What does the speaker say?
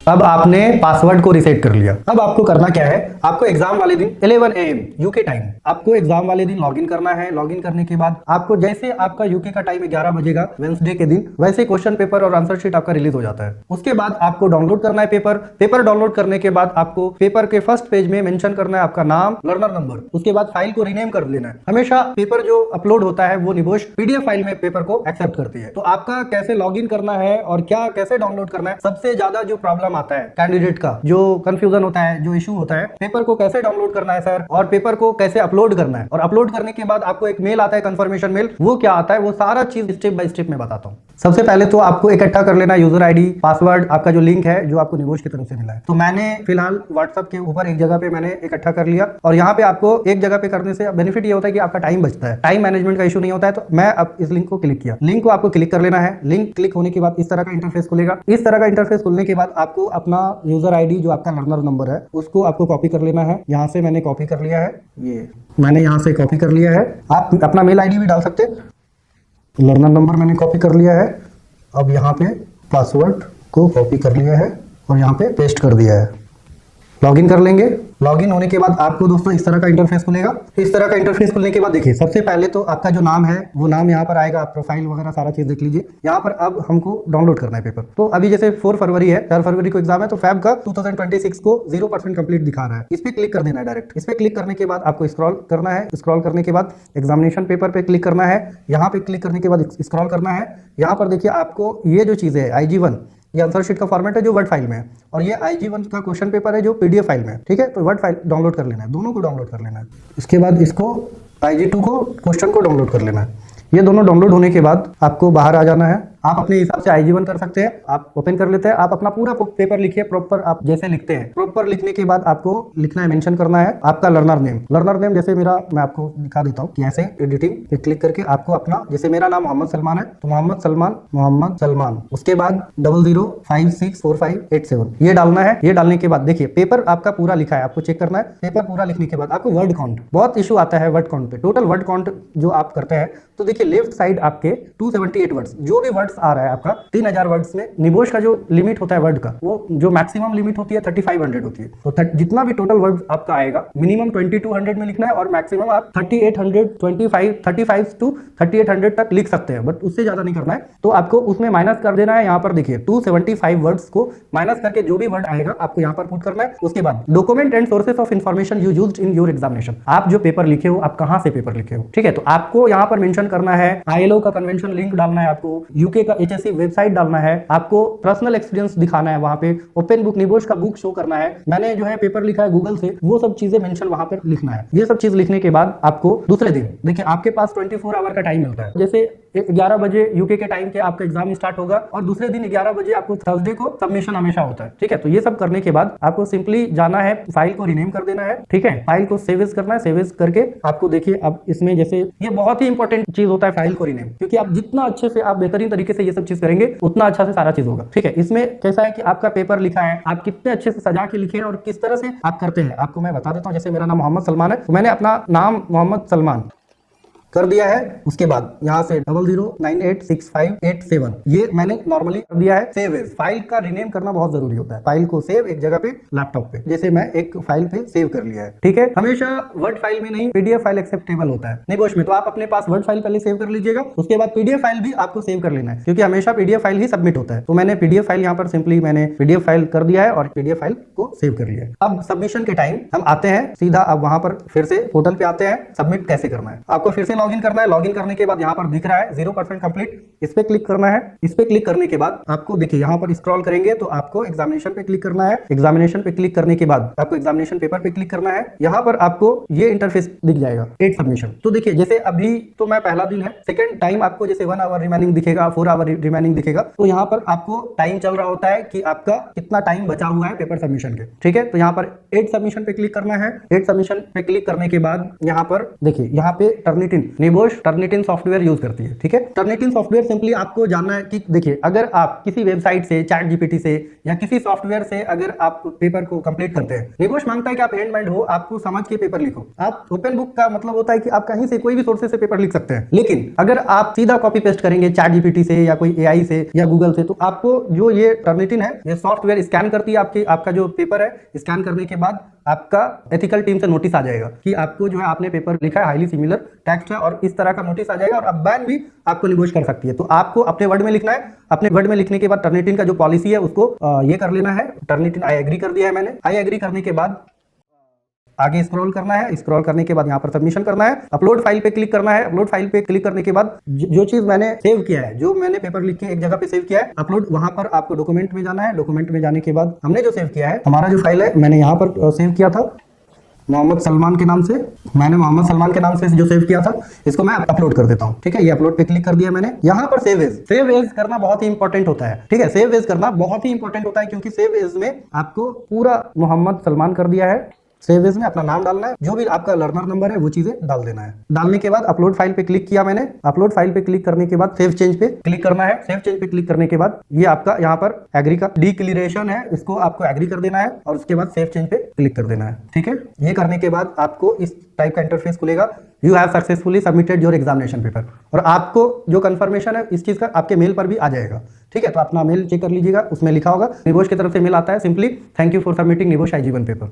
अब आपने पासवर्ड को रिसेट कर लिया। अब आपको करना क्या है, आपको एग्जाम वाले दिन 11 AM यूके टाइम आपको एग्जाम वाले दिन लॉगिन करना है। लॉगिन करने के बाद आपको जैसे आपका यूके का टाइम 11 बजेगा वेंसडे के दिन, वैसे क्वेश्चन पेपर और आंसर शीट आपका रिलीज हो जाता है। उसके बाद आपको डाउनलोड करना है पेपर डाउनलोड करने के बाद आपको पेपर के फर्स्ट पेज में मेंशन करना है आपका नाम, लर्नर नंबर। उसके बाद फाइल को रीनेम कर लेना है। हमेशा पेपर जो अपलोड होता है वो निबोश पीडीएफ फाइल में पेपर को एक्सेप्ट करती है। तो आपका कैसे लॉगिन करना है और क्या कैसे डाउनलोड करना है, सबसे ज्यादा जो प्रॉब्लम आता है कैंडिडेट का, जो कंफ्यूजन होता है, जो इशू होता है, पेपर को कैसे डाउनलोड करना है सर, और पेपर को कैसे अपलोड करना है, और अपलोड करने के बाद आपको एक मेल आता है कंफर्मेशन मेल, वो क्या आता है, वो सारा चीज स्टेप बाय स्टेप में बताता हूँ। सबसे पहले तो आपको इकट्ठा कर लेना यूजर आईडी, पासवर्ड, आपका जो लिंक है जो आपको निबोश की तरफ से मिला है। तो मैंने फिलहाल व्हाट्सएप के ऊपर एक जगह पे मैंने इकट्ठा कर लिया, और यहाँ पे आपको एक जगह पे करने से बेनिफिट ये होता है कि आपका टाइम बचता है, टाइम मैनेजमेंट का इशू नहीं होता है। तो मैं अब इस लिंक को क्लिक किया, लिंक को आपको क्लिक कर लेना है। लिंक क्लिक होने के बाद इस तरह का इंटरफेस खुलेगा। इस तरह का इंटरफेस खुलने के बाद आपको अपना यूजर आईडी जो आपका लर्नर नंबर है उसको आपको कॉपी कर लेना है। यहाँ से मैंने कॉपी कर लिया है, ये मैंने यहाँ से कॉपी कर लिया है। आप अपना मेल आईडी भी डाल सकते हैं। लर्नर नंबर मैंने कॉपी कर लिया है। अब यहाँ पे पासवर्ड को कॉपी कर लिया है और यहाँ पे पेस्ट कर दिया है। लॉगिन कर लेंगे। लॉगिन होने के बाद आपको दोस्तों इस तरह का इंटरफेस खुलेगा। इस तरह का इंटरफेस खुलने के बाद देखिए, सबसे पहले तो आपका जो नाम है वो नाम यहाँ पर आएगा, आप प्रोफाइल वगैरह सारा चीज देख लीजिए। यहाँ पर अब हमको डाउनलोड करना है पेपर। तो अभी जैसे 4 फरवरी है, 4 फरवरी को एग्जाम है, तो फैब का 2026 को 0% कंप्लीट दिखा रहा है। इस पे क्लिक कर देना है डायरेक्ट। इस पे क्लिक करने के बाद आपको स्क्रॉल करना है। स्क्रॉल करने के बाद एग्जामिनेशन पेपर पे क्लिक करना है। यहाँ पे क्लिक करने के बाद स्क्रॉल करना है। यहाँ पर देखिए आपको ये जो चीज़ है IG1, ये आंसर शीट का फॉर्मेट है जो वर्ड फाइल में है, और ये IG1 का क्वेश्चन पेपर है जो PDF फाइल में है। ठीक है, तो वर्ड फाइल डाउनलोड कर लेना है, दोनों को डाउनलोड कर लेना है। इसके बाद इसको IG2 को क्वेश्चन को डाउनलोड कर लेना है। ये दोनों डाउनलोड होने के बाद आपको बाहर आ जाना है। आप अपने हिसाब से IG1 कर सकते हैं, आप ओपन कर लेते हैं। आप अपना पूरा पेपर लिखिए प्रॉपर, आप जैसे लिखते हैं प्रॉपर लिखने के बाद आपको लिखना है, मेंशन करना है आपका लर्नर नेम। लर्नर नेम जैसे मेरा, मैं आपको दिखा देता हूँ कि ऐसे एडिटिंग पे क्लिक करके आपको अपना, जैसे मेरा नाम मोहम्मद सलमान है तो मोहम्मद सलमान, उसके बाद 00564587 ये डालना है। ये डालने के बाद देखिए पेपर आपका पूरा लिखा है, आपको चेक करना है। पेपर पूरा लिखने के बाद आपको वर्ड काउंट, बहुत इशू आता है वर्ड काउंट पे, टोटल वर्ड काउंट जो आप करते हैं, तो देखिए लेफ्ट साइड आपके 278 वर्ड्स, जो भी वर्ड्स आ रहा है आपका 3000 वर्ड्स में, निबोश का जो लिमिट होता है वर्ड का, वो जो मैक्सिमम लिमिट होती है 3500 होती है। तो जितना भी टोटल वर्ड आपका आएगा मिनिमम 2200 में लिखना है, और मैक्सिमम आप 35 टू 3800 तक लिख सकते हैं, बट उससे ज्यादा नहीं करना है। तो आपको उसमें माइनस कर देना है। यहाँ पर देखिए 275 वर्ड्स को माइनस करके जो भी वर्ड आएगा आपको यहाँ पर पुट करना है। उसके बाद document and sources of information you used in your examination, आप जो पेपर लिखे हो, आप कहाँ से पेपर लिखे हो। ठीक है, तो आपको यहाँ पर मेंशन करना है, ILO का कन्वेंशन लिंक डालना है, आपको यूके का HSC वेबसाइट डालना है, आपको पर्सनल एक्सपीरियंस दिखाना है, वहां पे ओपन बुक निबोश का बुक शो करना है, मैंने जो है पेपर लिखा है गूगल से, वो सब चीजें मेंशन वहां पर लिखना है। ये सब चीज लिखने के बाद आपको दूसरे दिन देखिए आपके पास 24 आवर का टाइम मिलता है। जैसे 11 बजे यूके के टाइम के आपका एग्जाम स्टार्ट होगा, और दूसरे दिन 11 बजे आपको थर्सडे को सबमिशन हमेशा होता है। ठीक है, तो ये सब करने के बाद आपको सिंपली जाना है, फाइल को रीनेम कर देना है। ठीक है, फाइल को सेव एज करना है। सेव एज करके आपको देखिए अब इसमें जैसे ये बहुत ही इंपॉर्टेंट चीज होता है फाइल को रीनेम, क्योंकि आप जितना अच्छे से, आप बेहतरीन तरीके से ये सब चीज करेंगे उतना अच्छा से सारा चीज होगा। ठीक है, इसमें कैसा है कि आपका पेपर लिखा है, आप कितने अच्छे से सजा के लिखे हैं और किस तरह से आप करते हैं, आपको मैं बता देता हूँ। जैसे मेरा नाम मोहम्मद सलमान है, तो मैंने अपना नाम मोहम्मद सलमान कर दिया है। उसके बाद यहाँ से 00986587 ये मैंने नॉर्मली कर दिया है। सेव एज, फाइल का रीनेम करना बहुत जरूरी होता है। फाइल को सेव एक जगह पे लैपटॉप पे, जैसे मैं एक फाइल पे सेव कर लिया है। ठीक है, हमेशा वर्ड फाइल में नहीं, PDF फाइल एक्सेप्टेबल होता है निबोश में, तो आप अपने पास वर्ड फाइल पहले सेव कर लीजिएगा। उसके बाद PDF फाइल भी आपको सेव कर लेना है, क्योंकि हमेशा PDF फाइल ही सबमिट होता है। तो मैंने PDF फाइल यहाँ पर सिंपली मैंने PDF फाइल कर दिया है और PDF फाइल को सेव कर लिया है। अब सबमिशन के टाइम हम आते हैं सीधा, अब वहां पर फिर से पोर्टल पे आते हैं, सबमिट कैसे करना है। आपको फिर से लॉगिन करना है। लॉगिन करने के बाद यहाँ पर दिख रहा है 0% कंप्लीट, इस पे क्लिक करना है। इस पे क्लिक करने के बाद आपको देखिए यहाँ पर स्क्रॉल करेंगे तो आपको एग्जामिनेशन पे क्लिक करना है। एग्जामिनेशन पे क्लिक करने के बाद आपको एग्जामिनेशन पेपर पे क्लिक करना है। यहाँ पर आपको ये इंटरफेस दिख जाएगा, 8 सबमिशन। तो देखिए जैसे अभी तो मैं पहला दिन है, सेकंड टाइम आपको जैसे 1 आवर रिमेनिंग दिखेगा, 4 आवर रिमेनिंग दिखेगा, तो यहाँ पर आपको टाइम चल रहा होता है कि आपका कितना टाइम बचा हुआ है पेपर सबमिशन के। ठीक है, तो यहाँ पर 8 सबमिशन पे क्लिक करना है। 8 सबमिशन पे क्लिक करने के बाद यहाँ पर देखिए यहाँ पे Turnitin NEBOSH Turnitin software use करती है। ठीक है, टर्निटिन सॉफ्टवेयर सिंपली आपको जानना है कि देखिए, अगर आप किसी वेबसाइट से, चैट जीपीटी से या किसी सॉफ्टवेयर से अगर आप पेपर को कंप्लीट करते हैं, निबोश मांगता है कि आप हैंड माइंड हो, आपको समझ के पेपर लिखो। आप ओपन बुक का मतलब होता है कि आप कहीं से कोई भी सोर्सेस से पेपर लिख सकते हैं, लेकिन अगर आप सीधा कॉपी पेस्ट करेंगे चैट जीपीटी से या कोई एआई से या गूगल से, तो आपको जो ये टर्निटिन है, ये सॉफ्टवेयर स्कैन करती है आपका जो पेपर है। स्कैन करने के बाद आपका एथिकल टीम से नोटिस आ जाएगा कि आपको जो है आपने पेपर लिखा है हाईली सिमिलर टेक्स्ट है, और इस तरह का नोटिस आ जाएगा और अब बैन भी आपको निबोश कर सकती है। तो आपको अपने वर्ड में लिखना है। अपने वर्ड में लिखने के बाद टर्निटिन का जो पॉलिसी है उसको ये कर लेना है। टर्निटिन आई एग्री कर दिया है मैंने। आई एग्री करने के बाद आगे स्क्रॉल करना है। स्क्रॉल करने के बाद यहाँ पर सबमिशन करना है। अपलोड फाइल पे क्लिक करना है। अपलोड फाइल पे क्लिक करने के बाद जो चीज मैंने सेव किया है, जो मैंने पेपर लिख के एक जगह पे सेव किया है, अपलोड, वहां पर आपको डॉक्यूमेंट में जाना है। डॉक्यूमेंट में जाने के बाद हमने जो सेव किया है, हमारा जो फाइल है, मैंने यहाँ पर सेव किया था मोहम्मद सलमान के नाम से। मैंने मोहम्मद सलमान के नाम से जो सेव किया था, इसको मैं अपलोड कर देता हूँ। ठीक है, ये अपलोड पे क्लिक कर दिया मैंने। यहाँ पर सेव एज करना बहुत ही इंपॉर्टेंट होता है। ठीक है, सेव एज करना बहुत ही इंपॉर्टेंट होता है, क्योंकि सेव एज में आपको पूरा मोहम्मद सलमान कर दिया है। सेव एज में अपना नाम डालना है, जो भी आपका लर्नर नंबर है वो चीजें डाल देना है। डालने के बाद अपलोड फाइल पे क्लिक किया मैंने। अपलोड फाइल पे क्लिक करने के बाद सेव चेंज पे क्लिक करना है। सेव चेंज पे क्लिक करने के बाद ये आपका यहाँ पर एग्री का डिक्लेरेशन है, इसको आपको एग्री कर देना है और उसके बाद सेव चेंज पे क्लिक कर देना है। ठीक है, ये करने के बाद आपको इस टाइप का इंटरफेस खुलेगा। You have successfully submitted your examination paper, और आपको जो कंफर्मेशन है इस चीज का आपके मेल पर भी आ जाएगा। ठीक है, तो अपना मेल चेक कर लीजिएगा, उसमें लिखा होगा निबोश की तरफ से मेल आता है, simply thank you for submitting निबोश आई जीवन पेपर।